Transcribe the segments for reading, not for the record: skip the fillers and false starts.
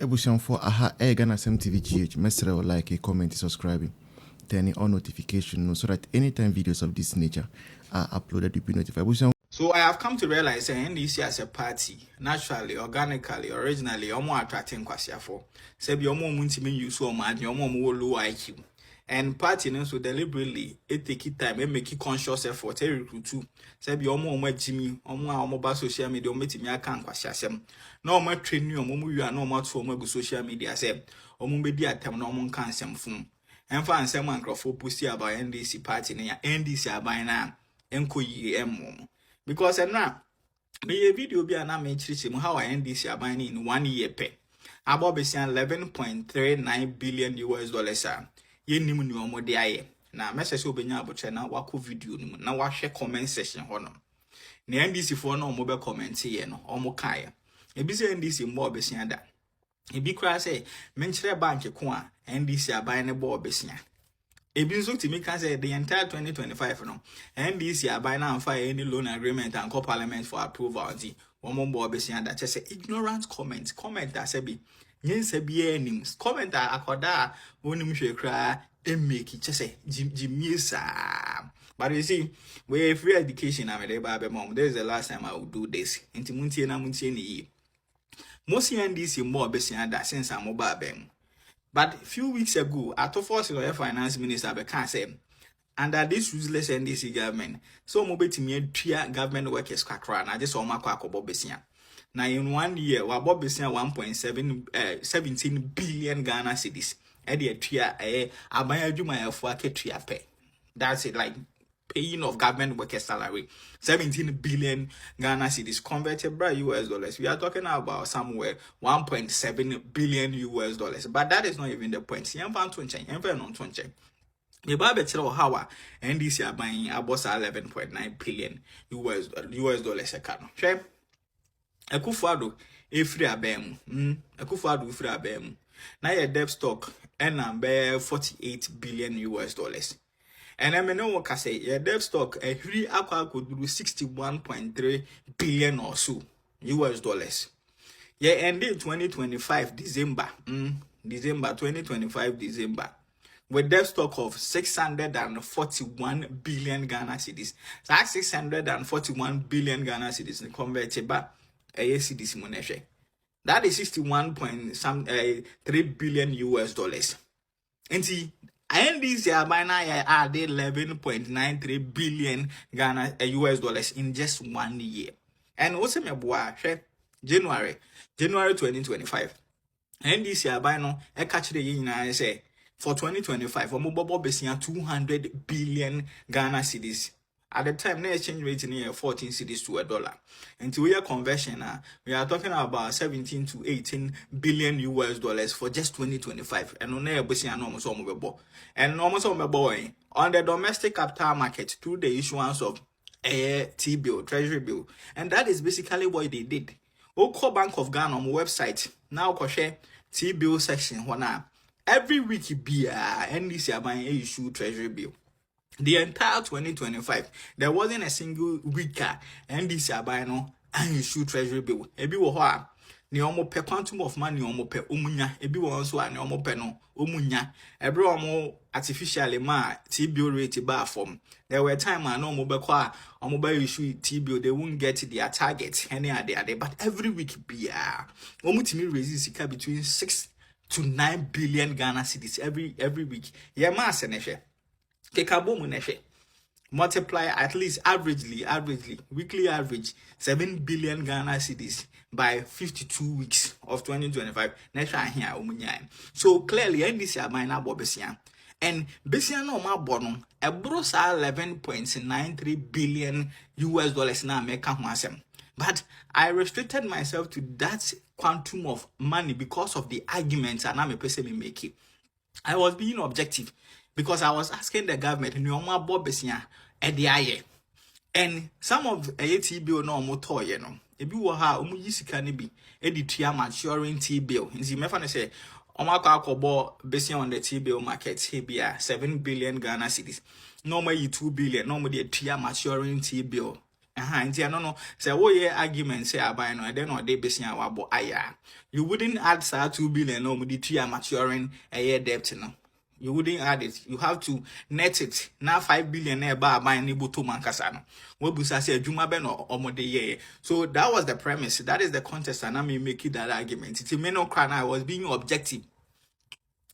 Ebusian for aha Ghana TV GH. Mesre like, comment, subscribing, turning on notification so that anytime videos of this nature are uploaded, you'll be notified. So I have come to realize that NDC as a party, naturally, organically, originally, omo attracting kwasiafo. Say be omo muntimi use so much, omo low IQ. And party so deliberately it take it time and make it conscious effort to recruit too. Say be omo Jimmy, omo ba social media, metimi aka kwasiasem. No omo train you, omo you are no more to omo social media say omo be di atem no omo kan sem fun. And for ansem ankrofo pussy about NDC party na NDC aban na enko yi emo. Because now, me a video be an amateur how I NDC are buying in 1 year pay. About 11.39 billion US dollars. Ye nimu ni omo de aye. Na message obenya aboche na wako video nimu na wahwe comment section hono. Ni NDC for no omo be comment ye no omo kae. Ebi se NDC mbo obesia da. Ebi kra say menchire bank ko a NDC aban ne bo obesia. Ebi nso timi can say the entire 2025 no NDC aban na amfa any loan agreement and call parliament for approval di womo bo besia that say ignorant comment that say bi nyense bi anims comment akoda onim hwe kra make it say jimiesa. But you see, we free education am dey ba be mom. This is the last time I will do this. Inti muntie na muntie ni. Most NDC mo besia that since am ba bem. But a few weeks ago, Atta the finance minister can say, under this useless NDC government, so mobile to me government workers kakra. I just saw my quack about Bessia. Now in 1 year, we bought Bessia 1.17 billion Ghana cedis. Eddie tria abaya juma for tria pay. That's it, like paying of government workers' salary. 17 billion Ghana cedis converted by US dollars. We are talking about somewhere 1.7 billion US dollars. But that is not even the point. The Bible tell how NDC are buying about 11.9 billion US dollars a cano. Check. Akufo-Addo efiri abem. Akufo-Addo efiri abem. Now your debt stock and number 48 billion US dollars. And I mean, no one say your debt stock a free aqua could do 61.3 billion or so US dollars. Yeah, ended 2025 December. December 2025 December. With debt stock of 641 billion Ghana cedis. That's 641 billion Ghana cedis convertible a cedis moneshe. That is 61.3 billion US dollars. And see, NDC are by now added 11.93 billion Ghana US dollars in just 1 year. And also me boy, January 2025. NDC are by now catch the yin say for 2025 omo besia 200 billion Ghana cedis. At the time, the exchange rate in 14 cedis to $1. And to your conversion, we are talking about 17 to 18 billion US dollars for just 2025. And on and almost on the domestic capital market through the issuance of a T-bill, treasury bill. And that is basically what they did. Oko Bank of Ghana on website now share T-bill section. Every week be NDC buying issue treasury bill. The entire 2025, there wasn't a single week NDC abano and issue treasury bill. Ebi wo ho a ne omo pe quantum of money omo pe omunya. Ebi wo nso a ne omo pe no omunya. Every omo artificially ma T-bill rate ba form. There were time no omo be kwa omo be issue T-bill, they won't get their target any other. But every week be omo timi raise sika between 6 to 9 billion Ghana cedis every week. Yeah, ma seneshe. Multiply at least averagely, weekly average 7 billion Ghana cedis by 52 weeks of 2025. So clearly, NDC are buying about Bessia. And Bessia no more bono, a bros 11.93 billion US dollars now make one. But I restricted myself to that quantum of money because of the arguments and I'm a person making. I was being objective. Because I was asking the government, and some of a T-bill no motor, you know. If you were how can be editia maturing T-bill. And the method say, Omaka Kobo basing on the T-bill market, here 7 billion Ghana cedis. Normally 2 billion, normally a 3 maturing T-bill. And no, say, oh, yeah, argument say, I buy no, then or they basing our boy, you wouldn't add 2 billion no, with the 3 year maturing a year debt, no. You wouldn't add it. You have to net it. Now 5 billion bar buying able to mankasano. What Busa said, Juma Ben or more day. So that was the premise. That is the context, and I may make it that argument. It's a men of crime. I was being objective.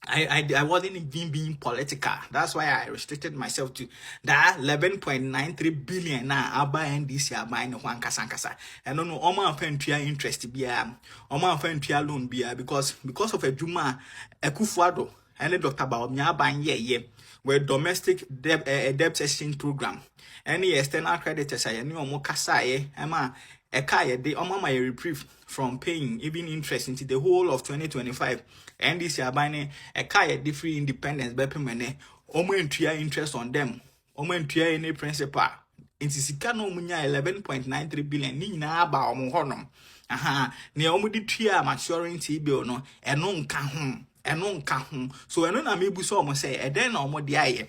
I wasn't even being political. That's why I restricted myself to that 11.93 billion now. I buy this year buying one kasankasa. I don't know. Oma fentia interest be Oma fentia loan be because of a Juma Ekufuado and Dr. Baumia buying where domestic debt exchange program. Any external creditors I knew more kasa Emma Ayɛka they my reprieve from paying even interest into the whole of 2025. And this year buying Ayɛka the free independence by payment interest on them. Any principal. Into sika no munya 11.93 billion ni na ba omo honom. Aha, ne omo di tua maturing bill no eno nka ho. So eno na mebu so omo say e den na omo de aye.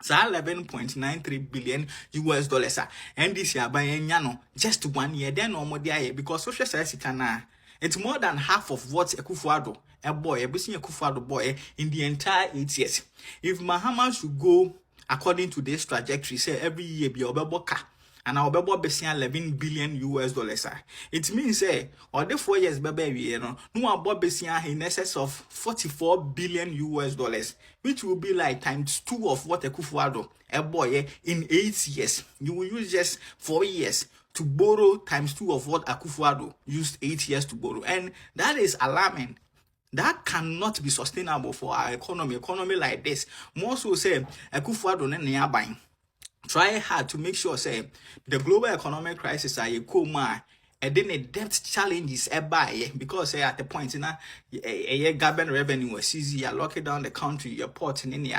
11.93 billion US dollars. And this year by no just 1 year, then no more there because social science it's more than half of what Ekufuado, a boy, a business Ekufuado boy in the entire 8 years. If Mahama should go according to this trajectory, say every year be obeboka. And our baby be 11 billion US dollars. It means or the 4 years baby no about be in excess of 44 billion US dollars, which will be like times 2 of what Ekufuado a boy in 8 years. You will use just 4 years to borrow times 2 of what Ekufuado used 8 years to borrow, and that is alarming. That cannot be sustainable for our economy like this. More so say Ekufuado ne buying. Try hard to make sure say the global economic crisis are a coma and then a debt challenges because at the point in a government revenue was easy, you're locking down the country, you're porting in the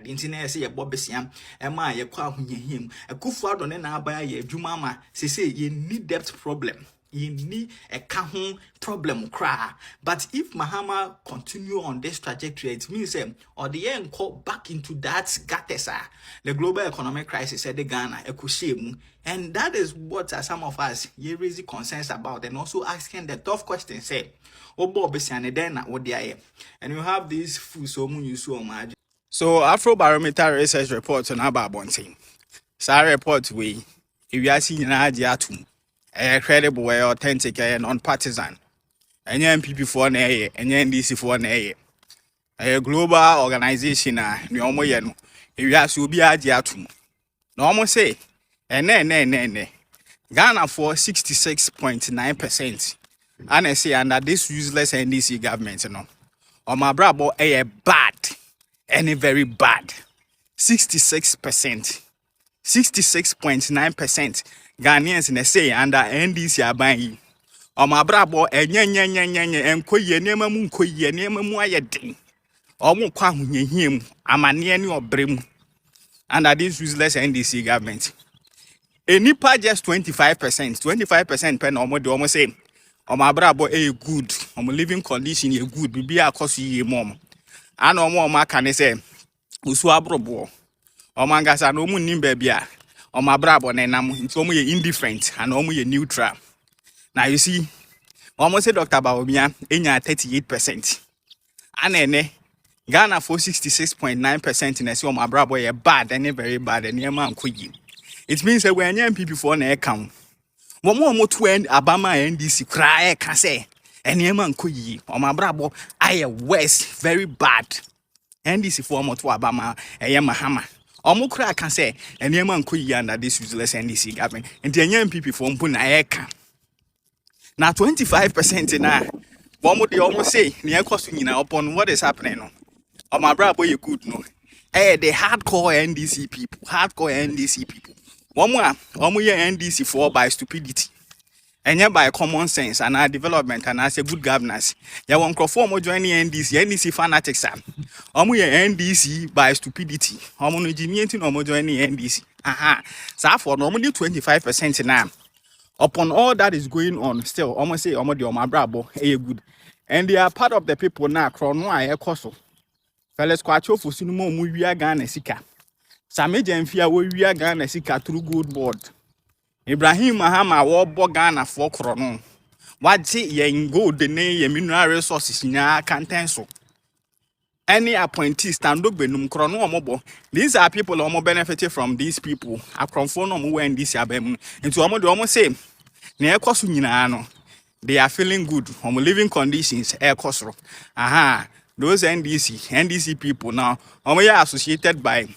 internet, say a Bobesiam, and my him a Kufuado and then I buy a Jumama, say you need debt problem. You need a kahun problem cry. But if Mahama continue on this trajectory, it means or the end call back into that gatesa, the global economic crisis at the Ghana, and that is what some of us raise concerns about, and also asking the tough question, say, and you have these fools so you so much. So Afrobarometer research report on about Bonting. Sa report we if you are seeing an credible, authentic, and non-partisan. And MPP for an A, and NDC for an A. A global organization, no more yet. If you ask, will be a diatum. No more say, and then, Ghana for 66.9%. And I say, under this useless NDC government, no. Or my brabo, a bad, and a very bad. 66%. 66.9% Ghanaians in the say under NDC are buying. Or my brabo, and and koye nema mun koye nema muayedin. Or mu kwa him, amaniani or brim under this useless NDC government. A nipa just 25%, 25% pen or more do almost say. Or my brabo a good, or living condition a good, be a cost ye mom. And no more ma can say, Uswabrobo. Omangasa no mu nimbe bia o mabrabo na nam nti omo ye indifferent and omo ye neutral. Now you see almost say Dr. Baumia enya 38%. Anene Ghana for 66.9% in say o mabrabo ye bad and very bad and ye man koyi. It means that when MPP for na account mo to end Abama NDC cry can say and ye man koyi o mabrabo aye worse very bad. NDC for mo to Abama eye Mahama. Omukra can say, and Yaman Kuyi under this useless NDC government, and the young people from Ayɛka. Now 25% in a one would almost say, near costing upon what is happening. Oh, my brother, you could know. Eh, the hardcore NDC people, One more NDC for by stupidity. And yet by common sense and our development and as a good governance. Ya won't conform joining NDC fanatics. NDC by stupidity. Homogeneity joining NDC. Aha. So for normally 25% now. Upon all that is going on, still almost say my brabo, good. And they are part of the people now, Cronoa, Ecoso. Fellas Quacho for Sunumo, we are Ghana Sika. Some agent fear we are Ghana Sika through good board. Ibrahim Mahama wo Ghana for krono. Wagye yen gold ne ye mineral resources nya kanten so. Any appointee stand up benum krono omobo. These are people omo benefited from these people. Akronfo no mo when this abem. Into omo de omo say na ekoso nyina no. They are feeling good. Omo living conditions ekosoro. Aha. Those NDC people now omo are associated by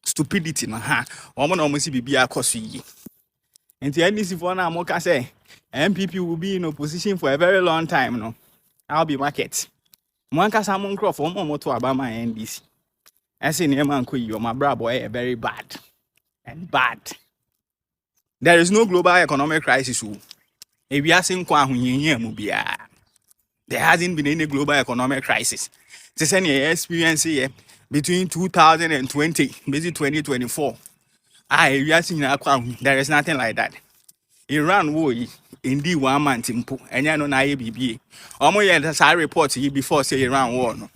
stupidity na ha. Omo no omo si bibia akoso yi. And the NDC for now, Moka say, MPP will be in opposition for a very long time. No, I'll be market. Mwanka Samon Croft for more to Obama NDC. I say, Neman Kuyo, my bra boy, very bad. And bad. There is no global economic crisis. If we are saying there hasn't been any global economic crisis. This any experience here between 2020, basically 2024. We are seeing there is nothing like that. Iran war indeed 1 month impo enya no na ye bibie omo ye that report yi before say Iran war no.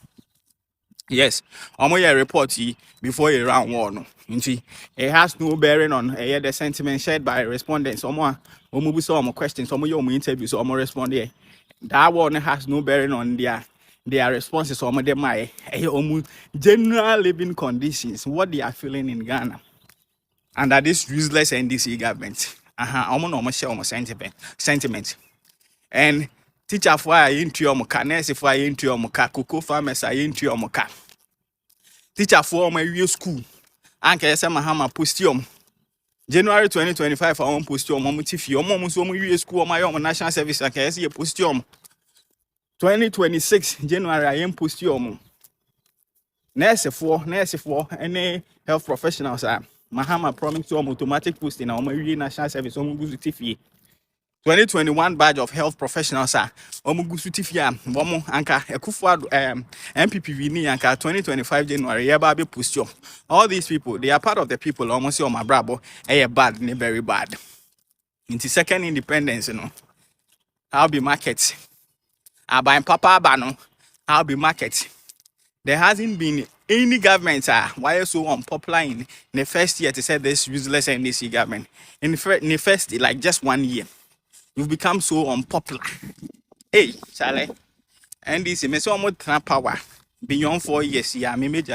Yes, omo ye report yi before Iran war no. Nti it has no bearing on the sentiment shared by respondents. Omo bu so omo questions, omo ye omo interviews, omo respond here. That one has no bearing on their responses. Omo dem my omo general living conditions, what they are feeling in Ghana under this useless NDC government. Omo no share omo sentiment. And teacher for into omo ka, nurse for into omo ka, cocoa farmers are into omo ka. Teacher for omo area school. Anka yesa mahama postium. January 2025 omo postium omo tifi omo so omo area school omo national service anka yesa ye postium. 2026 January I am postium. Nurse for any health professionals are Mahama promised to automatic posting on my national service on Mugu Tifi. 2021 badge of health professionals are Omugu Tifia, Momo Anka, Ekufa MPPV ni Anka 2025 January, Yababi Pustio. All these people, they are part of the people almost on my brabo, bad, very bad. Into second independence, I'll be market. I buy Papa Bano, I'll be market. There hasn't been any government why so unpopular in the first year to say this useless NDC government. In the first like just 1 year, you've become so unpopular. Hey, Charlie, NDC, me so much power beyond 4 years. Yeah, me major